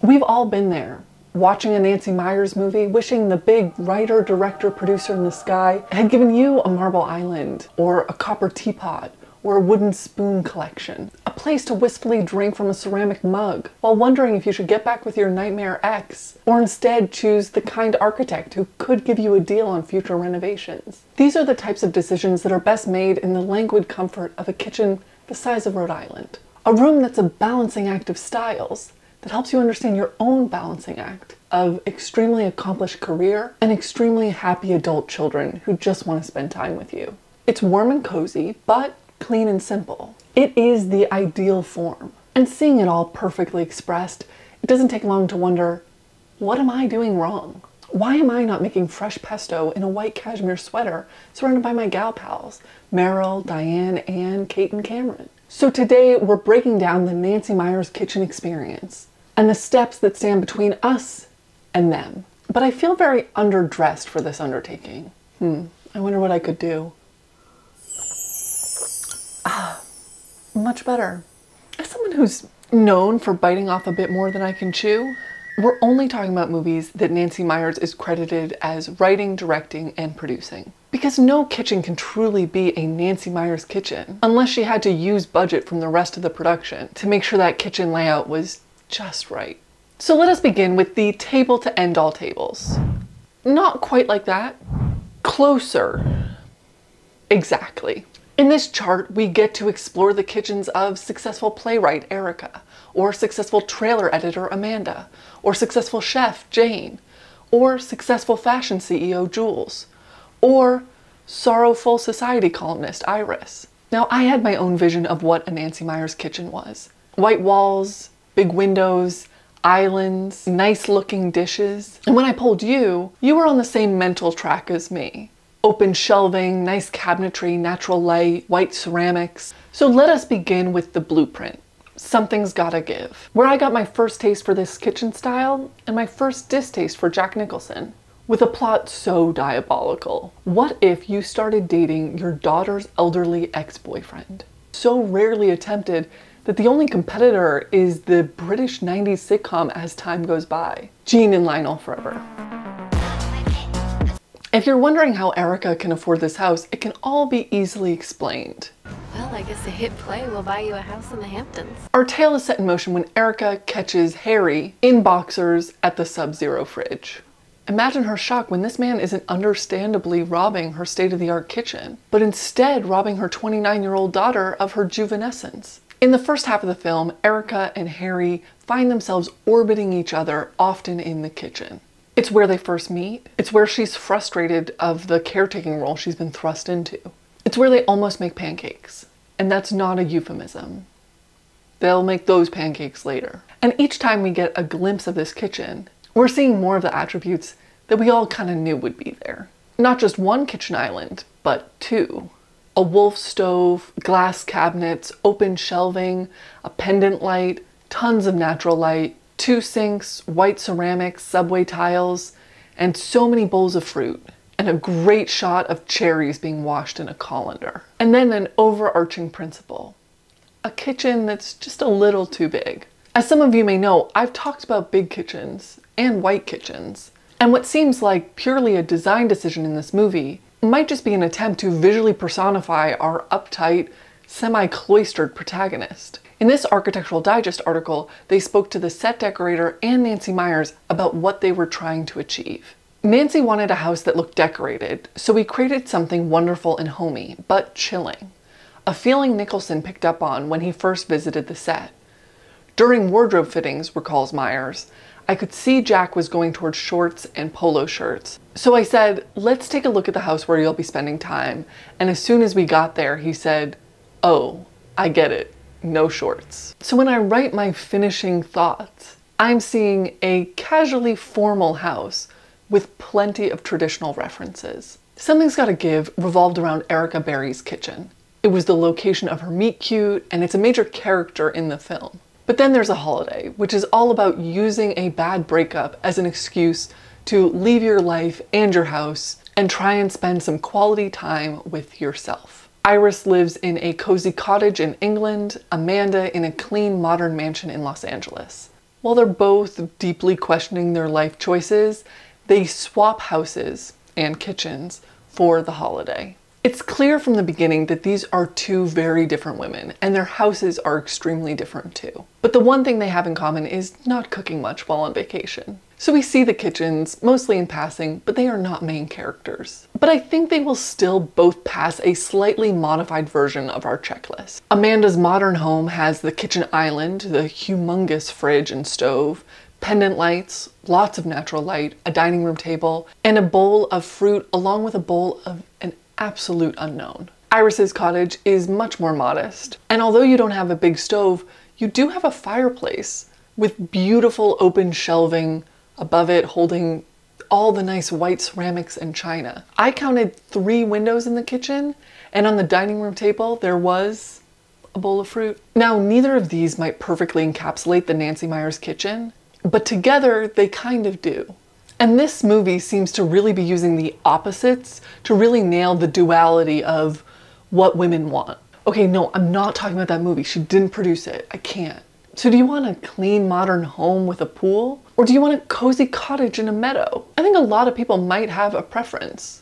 We've all been there, watching a Nancy Meyers movie, wishing the big writer, director, producer in the sky had given you a marble island, or a copper teapot, or a wooden spoon collection. A place to wistfully drink from a ceramic mug, while wondering if you should get back with your nightmare ex, or instead choose the kind architect who could give you a deal on future renovations. These are the types of decisions that are best made in the languid comfort of a kitchen the size of Rhode Island. A room that's a balancing act of styles, that helps you understand your own balancing act of extremely accomplished career and extremely happy adult children who just want to spend time with you. It's warm and cozy, but clean and simple. It is the ideal form. And seeing it all perfectly expressed, it doesn't take long to wonder, what am I doing wrong? Why am I not making fresh pesto in a white cashmere sweater surrounded by my gal pals, Meryl, Diane, Anne, Kate, and Cameron? So today we're breaking down the Nancy Meyers kitchen experience and the steps that stand between us and them. But I feel very underdressed for this undertaking. I wonder what I could do. Much better. As someone who's known for biting off a bit more than I can chew, we're only talking about movies that Nancy Meyers is credited as writing, directing, and producing. Because no kitchen can truly be a Nancy Meyers kitchen unless she had to use budget from the rest of the production to make sure that kitchen layout was just right. So let us begin with the table to end all tables. Not quite like that. Closer. Exactly. In this chart, we get to explore the kitchens of successful playwright Erica, or successful trailer editor Amanda, or successful chef Jane, or successful fashion CEO Jules, or sorrowful society columnist Iris. Now, I had my own vision of what a Nancy Meyers kitchen was. White walls, big windows, islands, nice looking dishes. And when I polled you, you were on the same mental track as me. Open shelving, nice cabinetry, natural light, white ceramics. So let us begin with the blueprint. Something's gotta give. Where I got my first taste for this kitchen style and my first distaste for Jack Nicholson. With a plot so diabolical. What if you started dating your daughter's elderly ex-boyfriend? So rarely attempted that the only competitor is the British 90s sitcom As Time Goes By. Jean and Lionel Forever. If you're wondering how Erica can afford this house, it can all be easily explained. Well, I guess a hit play will buy you a house in the Hamptons. Our tale is set in motion when Erica catches Harry in boxers at the Sub-Zero fridge. Imagine her shock when this man isn't understandably robbing her state-of-the-art kitchen, but instead robbing her 29-year-old daughter of her juvenescence. In the first half of the film, Erica and Harry find themselves orbiting each other, often in the kitchen. It's where they first meet. It's where she's frustrated of the caretaking role she's been thrust into. It's where they almost make pancakes. And that's not a euphemism. They'll make those pancakes later. And each time we get a glimpse of this kitchen, we're seeing more of the attributes that we all kind of knew would be there. Not just one kitchen island, but two. A wolf stove, glass cabinets, open shelving, a pendant light, tons of natural light, 2 sinks, white ceramics, subway tiles, and so many bowls of fruit, and a great shot of cherries being washed in a colander. And then an overarching principle. A kitchen that's just a little too big. As some of you may know, I've talked about big kitchens and white kitchens, and what seems like purely a design decision in this movie might just be an attempt to visually personify our uptight, semi-cloistered protagonist. In this Architectural Digest article, they spoke to the set decorator and Nancy Meyers about what they were trying to achieve. Nancy wanted a house that looked decorated, so we created something wonderful and homey, but chilling. A feeling Nicholson picked up on when he first visited the set. During wardrobe fittings, recalls Meyers, I could see Jack was going towards shorts and polo shirts. So I said, let's take a look at the house where you'll be spending time. And as soon as we got there, he said, oh, I get it, no shorts. So when I write my finishing thoughts, I'm seeing a casually formal house with plenty of traditional references. Something's Gotta Give revolved around Erica Berry's kitchen. It was the location of her meet cute, and it's a major character in the film. But then there's A Holiday, which is all about using a bad breakup as an excuse to leave your life and your house and try and spend some quality time with yourself. Iris lives in a cozy cottage in England, Amanda in a clean modern mansion in Los Angeles. While they're both deeply questioning their life choices, they swap houses and kitchens for the holiday. It's clear from the beginning that these are two very different women, and their houses are extremely different too. But the one thing they have in common is not cooking much while on vacation. So we see the kitchens, mostly in passing, but they are not main characters. But I think they will still both pass a slightly modified version of our checklist. Amanda's modern home has the kitchen island, the humongous fridge and stove, pendant lights, lots of natural light, a dining room table, and a bowl of fruit along with a bowl of an absolute unknown. Iris's cottage is much more modest, and although you don't have a big stove, you do have a fireplace with beautiful open shelving above it holding all the nice white ceramics and china. I counted 3 windows in the kitchen, and on the dining room table there was a bowl of fruit. Now, neither of these might perfectly encapsulate the Nancy Meyer's kitchen, but together they kind of do. And this movie seems to really be using the opposites to really nail the duality of what women want. Okay, no, I'm not talking about that movie. She didn't produce it. I can't. So do you want a clean modern home with a pool? Or do you want a cozy cottage in a meadow? I think a lot of people might have a preference.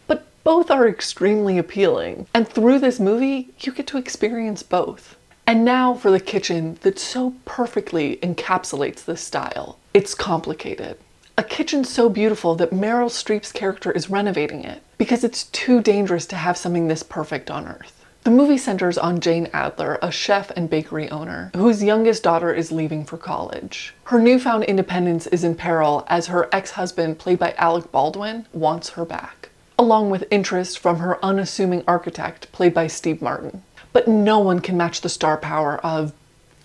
But both are extremely appealing. And through this movie, you get to experience both. And now for the kitchen that so perfectly encapsulates this style. It's complicated. A kitchen so beautiful that Meryl Streep's character is renovating it because it's too dangerous to have something this perfect on Earth. The movie centers on Jane Adler, a chef and bakery owner, whose youngest daughter is leaving for college. Her newfound independence is in peril as her ex-husband, played by Alec Baldwin, wants her back, along with interest from her unassuming architect, played by Steve Martin. But no one can match the star power of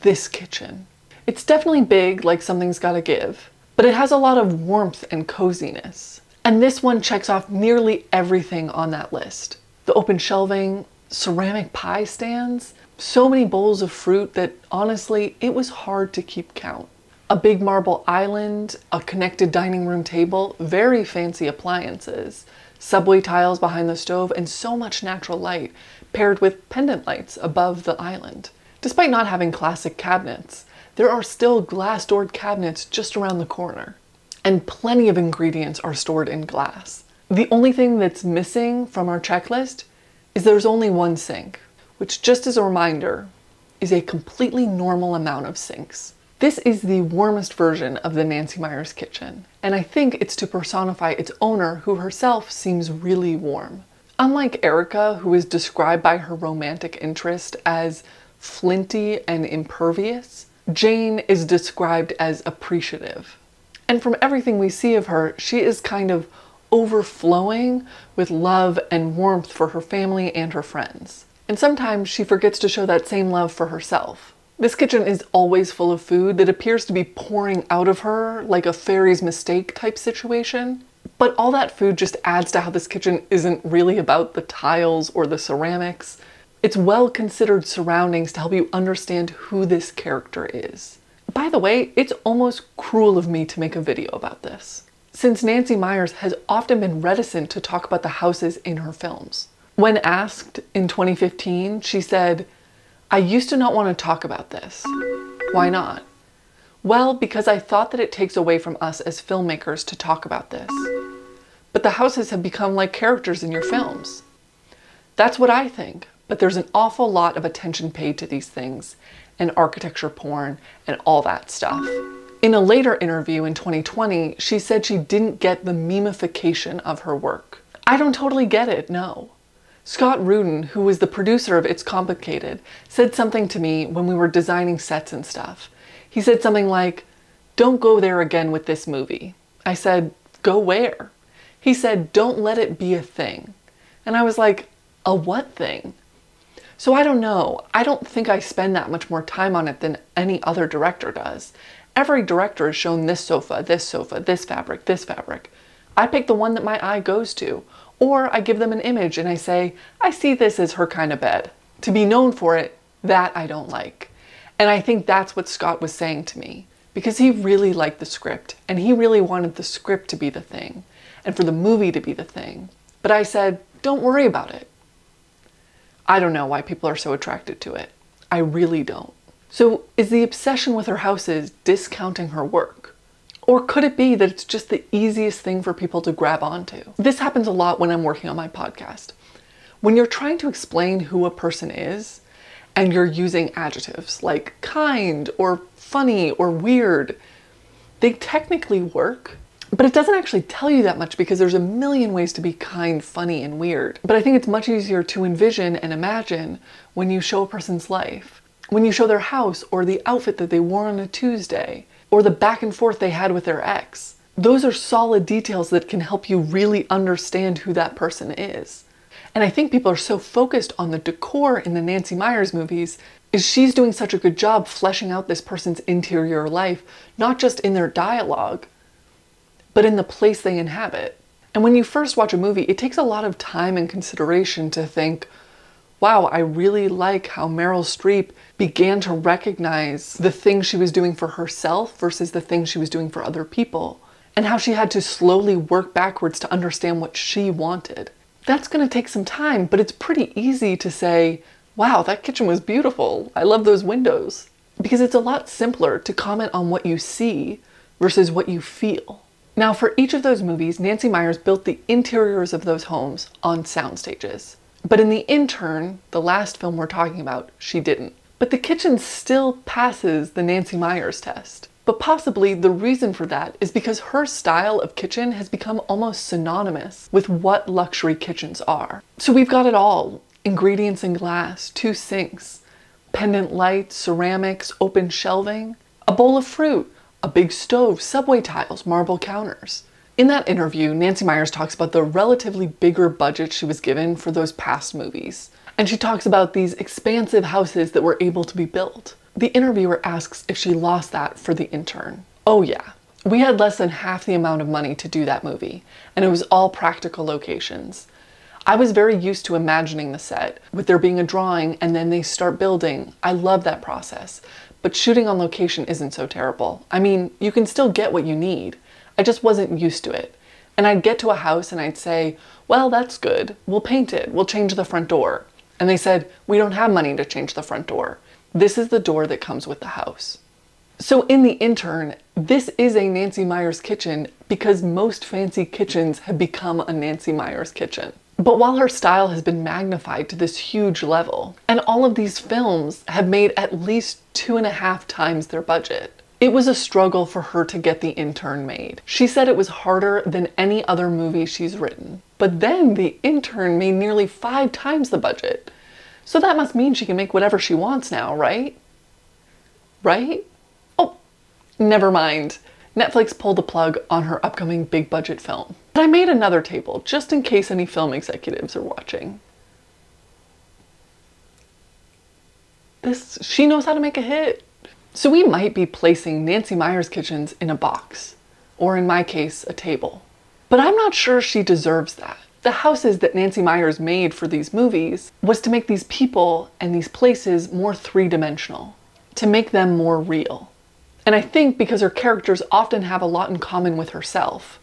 this kitchen. It's definitely big, like something's gotta give, but it has a lot of warmth and coziness. And this one checks off nearly everything on that list. The open shelving, ceramic pie stands, so many bowls of fruit that honestly, it was hard to keep count. A big marble island, a connected dining room table, very fancy appliances, subway tiles behind the stove, and so much natural light paired with pendant lights above the island. Despite not having classic cabinets, there are still glass-doored cabinets just around the corner, and plenty of ingredients are stored in glass. The only thing that's missing from our checklist is there's only one sink, which, just as a reminder, is a completely normal amount of sinks. This is the warmest version of the Nancy Meyer's kitchen, and I think it's to personify its owner, who herself seems really warm. Unlike Erica, who is described by her romantic interest as flinty and impervious, Jane is described as appreciative. And from everything we see of her, she is kind of overflowing with love and warmth for her family and her friends. And sometimes she forgets to show that same love for herself. This kitchen is always full of food that appears to be pouring out of her like a fairy's mistake type situation. But all that food just adds to how this kitchen isn't really about the tiles or the ceramics. It's well-considered surroundings to help you understand who this character is. By the way, it's almost cruel of me to make a video about this, since Nancy Meyers has often been reticent to talk about the houses in her films. When asked in 2015, she said, "I used to not want to talk about this." Why not? Well, because I thought that it takes away from us as filmmakers to talk about this. But the houses have become like characters in your films. That's what I think, but there's an awful lot of attention paid to these things, and architecture porn, and all that stuff. In a later interview in 2020, she said she didn't get the memification of her work. I don't totally get it, no. Scott Rudin, who was the producer of It's Complicated, said something to me when we were designing sets and stuff. He said something like, "Don't go there again with this movie." I said, "Go where?" He said, "Don't let it be a thing." And I was like, a what thing? So I don't know. I don't think I spend that much more time on it than any other director does. Every director is shown this sofa, this fabric, this fabric. I pick the one that my eye goes to, or I give them an image and I say, I see this as her kind of bed. To be known for it, that I don't like. And I think that's what Scott was saying to me, because he really liked the script and he really wanted the script to be the thing and for the movie to be the thing. But I said, don't worry about it. I don't know why people are so attracted to it. I really don't. So is the obsession with her houses discounting her work? Or could it be that it's just the easiest thing for people to grab onto? This happens a lot when I'm working on my podcast. When you're trying to explain who a person is, and you're using adjectives like kind or funny or weird, they technically work, but it doesn't actually tell you that much because there's a million ways to be kind, funny, and weird. But I think it's much easier to envision and imagine when you show a person's life. When you show their house or the outfit that they wore on a Tuesday or the back and forth they had with their ex. Those are solid details that can help you really understand who that person is. And I think people are so focused on the decor in the Nancy Meyers movies is she's doing such a good job fleshing out this person's interior life, not just in their dialogue, but in the place they inhabit. And when you first watch a movie, it takes a lot of time and consideration to think, wow, I really like how Meryl Streep began to recognize the things she was doing for herself versus the things she was doing for other people, and how she had to slowly work backwards to understand what she wanted. That's going to take some time, but it's pretty easy to say, wow, that kitchen was beautiful. I love those windows. Because it's a lot simpler to comment on what you see versus what you feel. Now, for each of those movies, Nancy Meyers built the interiors of those homes on sound stages. But in The Intern, the last film we're talking about, she didn't. But the kitchen still passes the Nancy Meyers test. But possibly the reason for that is because her style of kitchen has become almost synonymous with what luxury kitchens are. So we've got it all. Ingredients in glass, 2 sinks, pendant lights, ceramics, open shelving, a bowl of fruit, a big stove, subway tiles, marble counters. In that interview, Nancy Meyers talks about the relatively bigger budget she was given for those past movies. And she talks about these expansive houses that were able to be built. The interviewer asks if she lost that for The Intern. Oh yeah, we had less than half the amount of money to do that movie, and it was all practical locations. I was very used to imagining the set, with there being a drawing and then they start building. I love that process, but shooting on location isn't so terrible. I mean, you can still get what you need. I just wasn't used to it. And I'd get to a house and I'd say, well, that's good. We'll paint it. We'll change the front door. And they said, we don't have money to change the front door. This is the door that comes with the house. So in The Intern, this is a Nancy Meyers kitchen because most fancy kitchens have become a Nancy Meyers kitchen. But while her style has been magnified to this huge level, and all of these films have made at least 2.5 times their budget, it was a struggle for her to get The Intern made. She said it was harder than any other movie she's written. But then The Intern made nearly 5 times the budget. So that must mean she can make whatever she wants now, right? Right? Oh, never mind. Netflix pulled the plug on her upcoming big budget film. But I made another table just in case any film executives are watching. She knows how to make a hit. So we might be placing Nancy Meyers kitchens in a box, or in my case, a table. But I'm not sure she deserves that. The houses that Nancy Meyers made for these movies was to make these people and these places more three-dimensional, to make them more real. And I think because her characters often have a lot in common with herself,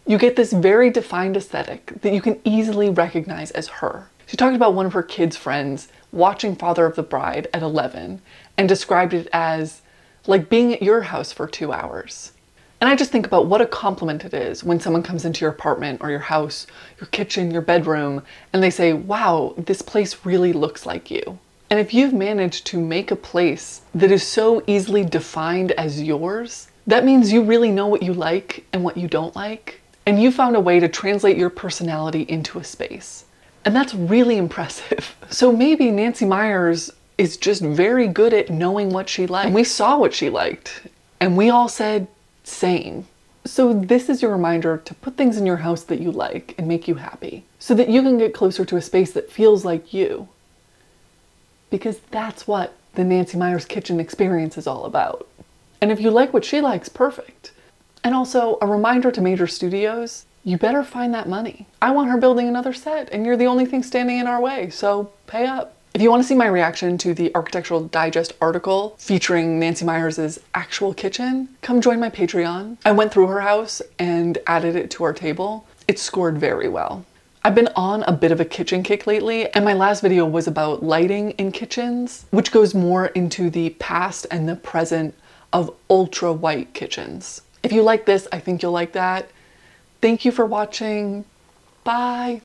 you get this very defined aesthetic that you can easily recognize as her. She talked about one of her kids' friends watching Father of the Bride at 11 and described it as like being at your house for 2 hours. And I just think about what a compliment it is when someone comes into your apartment or your house, your kitchen, your bedroom, and they say, wow, this place really looks like you. And if you've managed to make a place that is so easily defined as yours, that means you really know what you like and what you don't like. And you found a way to translate your personality into a space. And that's really impressive. So maybe Nancy Meyers is just very good at knowing what she liked. And we saw what she liked. And we all said, same. So this is your reminder to put things in your house that you like and make you happy. So that you can get closer to a space that feels like you. Because that's what the Nancy Meyers kitchen experience is all about. And if you like what she likes, perfect. And also a reminder to major studios, you better find that money. I want her building another set and you're the only thing standing in our way, so pay up. If you want to see my reaction to the Architectural Digest article featuring Nancy Meyers' actual kitchen, come join my Patreon. I went through her house and added it to our table. It scored very well. I've been on a bit of a kitchen kick lately, and my last video was about lighting in kitchens, which goes more into the past and the present of ultra white kitchens. If you like this, I think you'll like that. Thank you for watching. Bye.